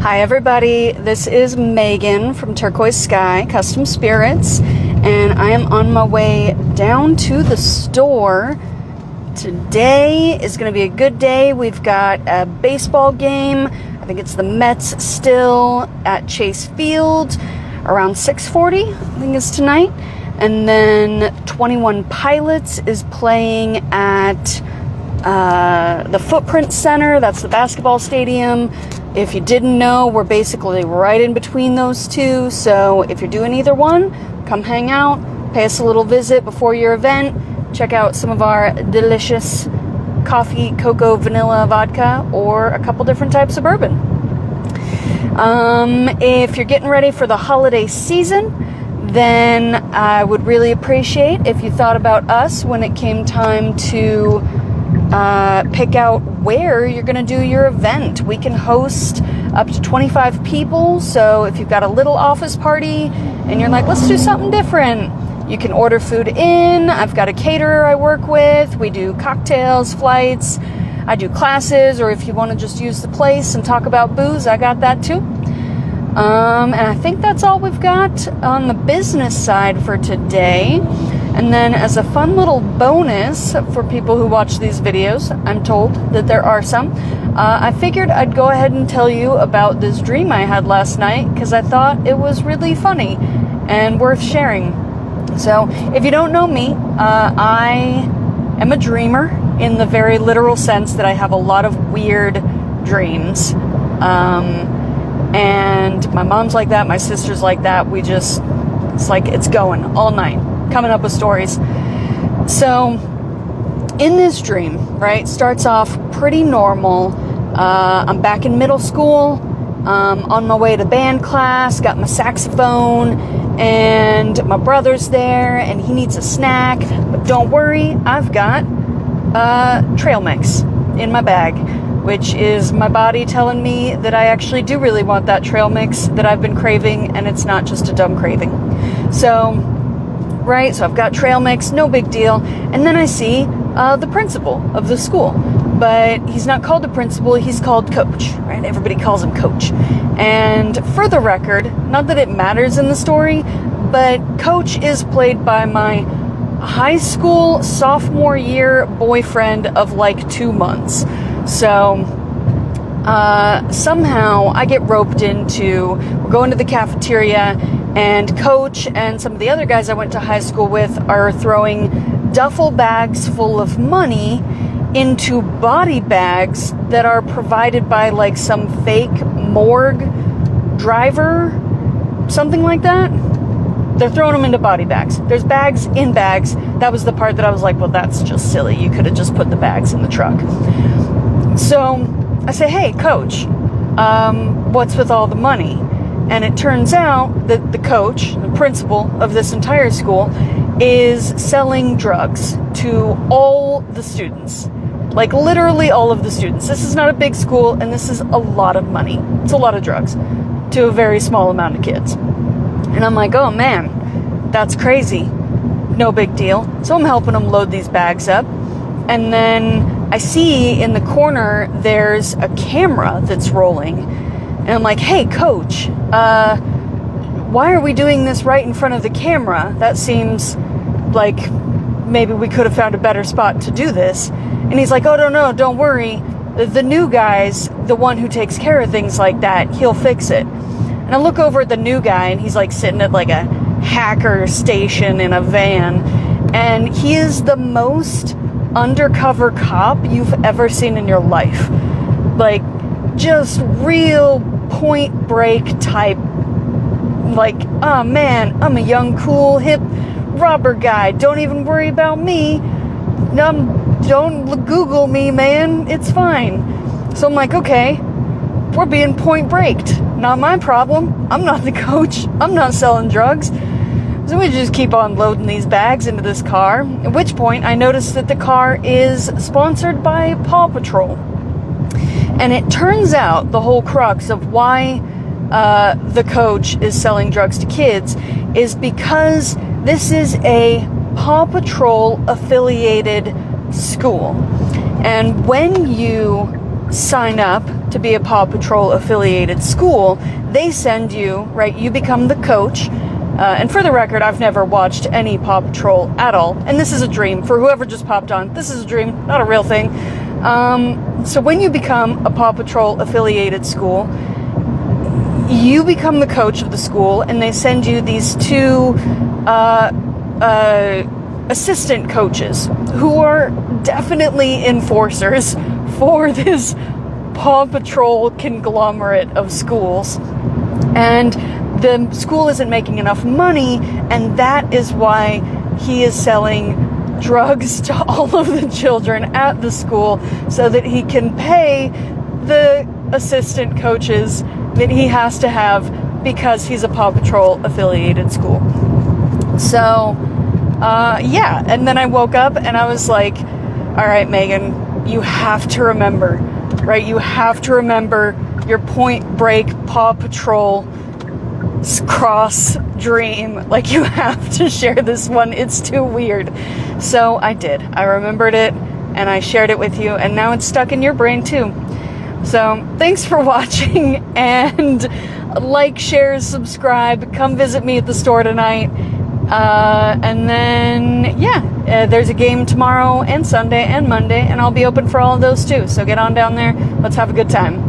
Hi everybody, this is Megan from Turquoise Sky Custom Spirits, and I am on my way down to the store. Today is going to be a good day. We've got a baseball game. I think it's the Mets still at Chase Field around 6:40, I think it's tonight. And then 21 Pilots is playing at the Footprint Center. That's the basketball stadium. If you didn't know, we're basically right in between those two. So if you're doing either one, come hang out, pay us a little visit before your event. Check out some of our delicious coffee, cocoa, vanilla, vodka, or a couple different types of bourbon. If you're getting ready for the holiday season, then I would really appreciate if you thought about us when it came time to pick out where you're going to do your event. We can host up to 25 people, so if you've got a little office party and you're like, let's do something different, you can order food in. I've got a caterer I work with. We do cocktails, flights. I do classes, or if you want to just use the place and talk about booze, I got that too. And I think that's all we've got on the business side for today. And then as a fun little bonus for people who watch these videos, I'm told that there are some, I figured I'd go ahead and tell you about this dream I had last night because I thought it was really funny and worth sharing. So if you don't know me, I am a dreamer in the very literal sense that I have a lot of weird dreams. And my mom's like that, my sister's like that. It's like it's going all night, coming up with stories. So in this dream, right, starts off pretty normal. I'm back in middle school, on my way to band class, got my saxophone, and my brother's there, and he needs a snack. But don't worry, I've got trail mix in my bag, which is my body telling me that I actually do really want that trail mix that I've been craving, and it's not just a dumb craving. So I've got trail mix, no big deal. And then I see the principal of the school, but he's not called the principal, he's called Coach, right? Everybody calls him Coach. And for the record, not that it matters in the story, but Coach is played by my high school sophomore year boyfriend of like 2 months. So somehow I get roped into, we're going to the cafeteria, and Coach and some of the other guys I went to high school with are throwing duffel bags full of money into body bags that are provided by like some fake morgue driver, something like that. They're throwing them into body bags. There's bags in bags. That was the part that I was like, well, that's just silly. You could have just put the bags in the truck. So I say, hey, Coach, what's with all the money? And it turns out that the coach, the principal of this entire school, is selling drugs to all the students. Like literally all of the students. This is not a big school, and this is a lot of money. It's a lot of drugs to a very small amount of kids. And I'm like, oh man, that's crazy. No big deal. So I'm helping them load these bags up. And then I see in the corner there's a camera that's rolling. And I'm like, hey, Coach, why are we doing this right in front of the camera? That seems like maybe we could have found a better spot to do this. And he's like, oh, no, don't worry. The new guy's the one who takes care of things like that. He'll fix it. And I look over at the new guy, and he's like sitting at like a hacker station in a van. And he is the most undercover cop you've ever seen in your life. Like, just real point break type, like, oh man, I'm a young, cool, hip robber guy. Don't even worry about me. Don't Google me, man. It's fine. So I'm like, okay, we're being point breaked. Not my problem. I'm not the coach. I'm not selling drugs. So we just keep on loading these bags into this car, at which point I noticed that the car is sponsored by Paw Patrol. And it turns out the whole crux of why the coach is selling drugs to kids is because this is a Paw Patrol affiliated school. And when you sign up to be a Paw Patrol affiliated school, they send you, right, you become the coach. And for the record, I've never watched any Paw Patrol at all. And this is a dream. For whoever just popped on, this is a dream, not a real thing. So when you become a Paw Patrol affiliated school, you become the coach of the school, and they send you these two assistant coaches who are definitely enforcers for this Paw Patrol conglomerate of schools. And the school isn't making enough money, and that is why he is selling drugs to all of the children at the school so that he can pay the assistant coaches that he has to have because he's a Paw Patrol affiliated school. So, yeah. And then I woke up and I was like, all right, Megan, you have to remember, right? You have to remember your Point Break Paw Patrol cross dream. Like, you have to share this one. It's too weird. So I did. I remembered it and I shared it with you, and now it's stuck in your brain too. So thanks for watching, and like, share, subscribe, come visit me at the store tonight. And then, yeah, there's a game tomorrow and Sunday and Monday, and I'll be open for all of those too. So get on down there. Let's have a good time.